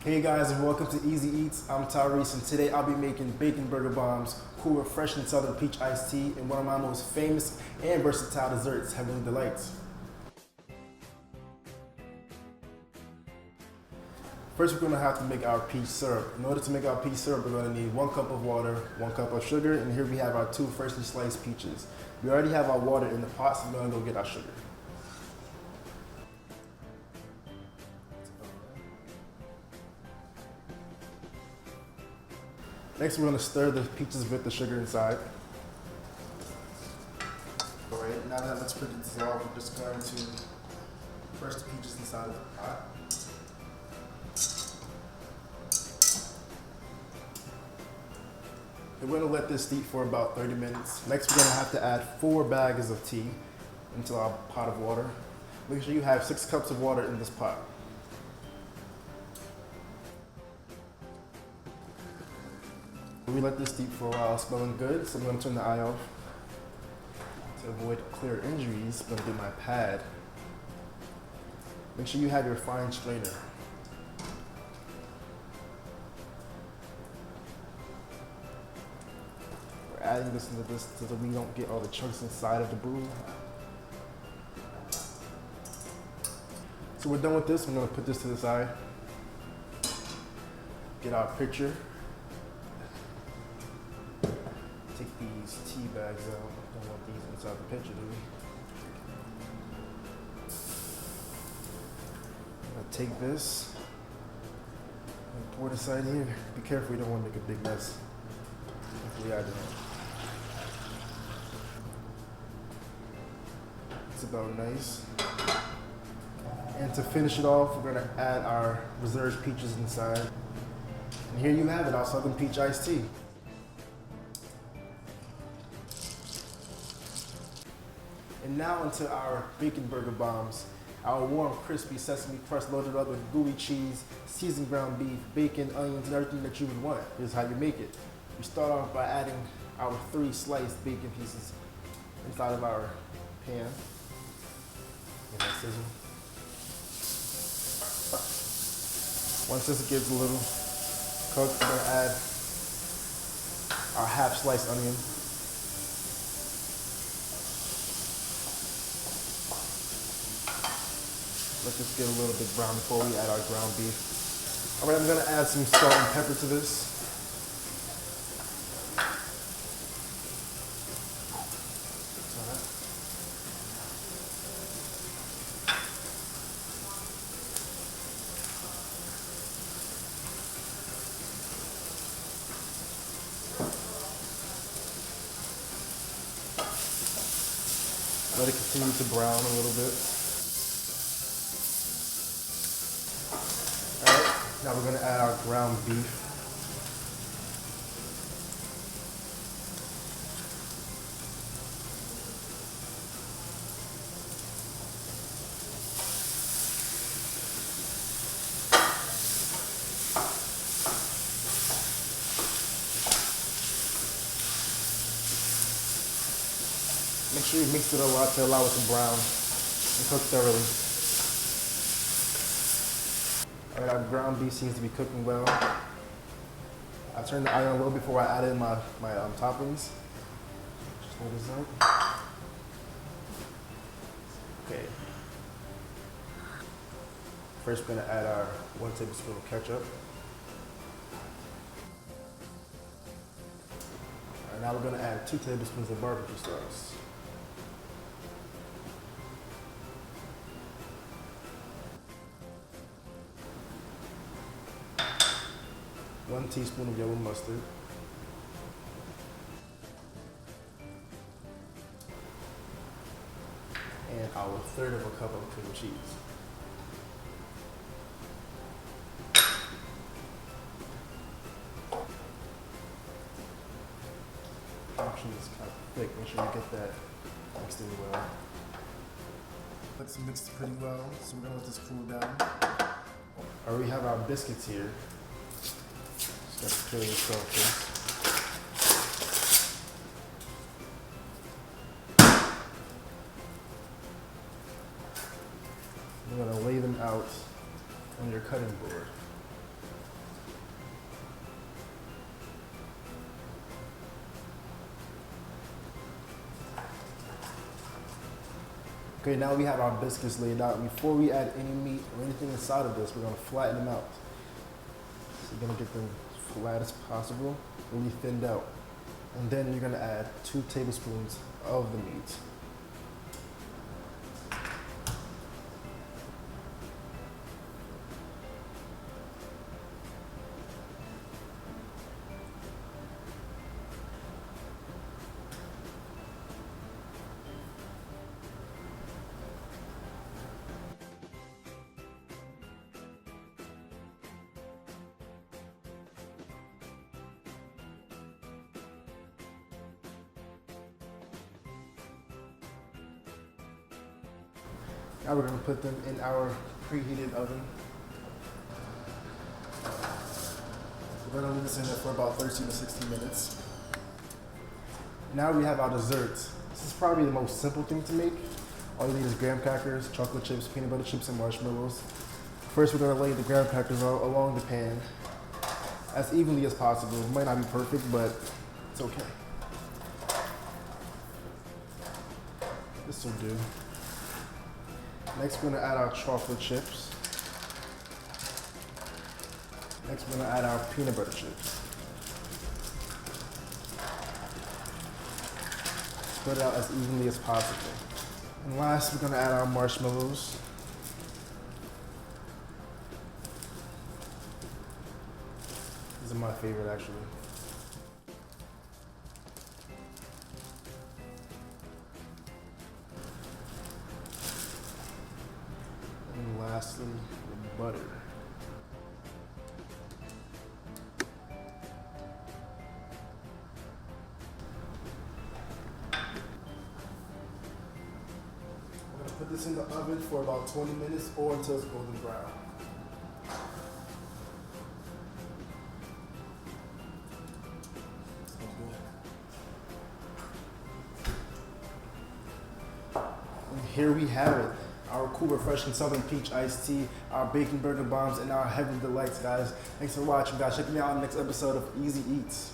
Hey guys, and welcome to Easy Eats. I'm Tyrese, and today I'll be making bacon burger bombs, cool refreshing southern peach iced tea, and one of my most famous and versatile desserts, Heavenly Delights. First, we're going to have to make our peach syrup. In order to make our peach syrup, we're going to need 1 cup of water, 1 cup of sugar, and here we have our 2 freshly sliced peaches. We already have our water in the pot, so we're going to go get our sugar. Next, we're going to stir the peaches with the sugar inside. Alright, now that that's pretty dissolved, we're just going to crush the peaches inside of the pot. And we're going to let this steep for about 30 minutes. Next, we're going to have to add 4 bags of tea into our pot of water. Make sure you have 6 cups of water in this pot. We let this steep for a while, smelling good, so I'm going to turn the eye off. To avoid clear injuries, I'm going to get my pad. Make sure you have your fine strainer. We're adding this into this so that we don't get all the chunks inside of the brew. So we're done with this. I'm going to put this to the side. Get our pitcher. Take these tea bags out. Don't want these inside the pitcher, do we? I'm gonna take this and pour it inside here. Be careful, you don't want to make a big mess. Hopefully I don't. It's about nice. And to finish it off, we're gonna add our reserved peaches inside. And here you have it, our Southern Peach Iced Tea. And now into our bacon burger bombs. Our warm, crispy sesame crust loaded up with gooey cheese, seasoned ground beef, bacon, onions, and everything that you would want. Here's how you make it. We start off by adding our 3 sliced bacon pieces inside of our pan. Get that sizzle. Once this gets a little cooked, we're gonna add our half sliced onion. Let this get a little bit brown before we add our ground beef. All right, I'm gonna add some salt and pepper to this. Let it continue to brown a little bit. Now we're going to add our ground beef. Make sure you mix it a lot to allow it to brown and cook thoroughly. All right, our ground beef seems to be cooking well. I turned the iron low before I added my toppings. Just hold this up. Okay. First, we're gonna add our 1 tablespoon of ketchup. All right, now we're gonna add 2 tablespoons of barbecue sauce. 1 teaspoon of yellow mustard. And our 1/3 of a cup of cream cheese. Cream cheese is kind of thick. Make sure you get that mixed in well. Let's mix it pretty well, so we're gonna let this cool down. All right, we have our biscuits here. Just clear this off first. You're going to lay them out on your cutting board. Okay, now we have our biscuits laid out. Before we add any meat or anything inside of this, we're gonna flatten them out. So you're gonna get them as flat as possible, really thinned out. And then you're gonna add 2 tablespoons of the meat. Now we're gonna put them in our preheated oven. We're gonna leave this in there for about 13 to 16 minutes. Now we have our desserts. This is probably the most simple thing to make. All you need is graham crackers, chocolate chips, peanut butter chips, and marshmallows. First, we're gonna lay the graham crackers along the pan as evenly as possible. It might not be perfect, but it's okay. This will do. Next, we're gonna add our chocolate chips. Next, we're gonna add our peanut butter chips. Spread it out as evenly as possible. And last, we're gonna add our marshmallows. These are my favorite, actually. And lastly, the butter. I'm gonna put this in the oven for about 20 minutes or until it's golden brown. And here we have it. Our cool, refreshing Southern Peach iced tea, our bacon burger bombs, and our heavenly delights, guys. Thanks for watching, guys. Check me out on the next episode of Easy Eats.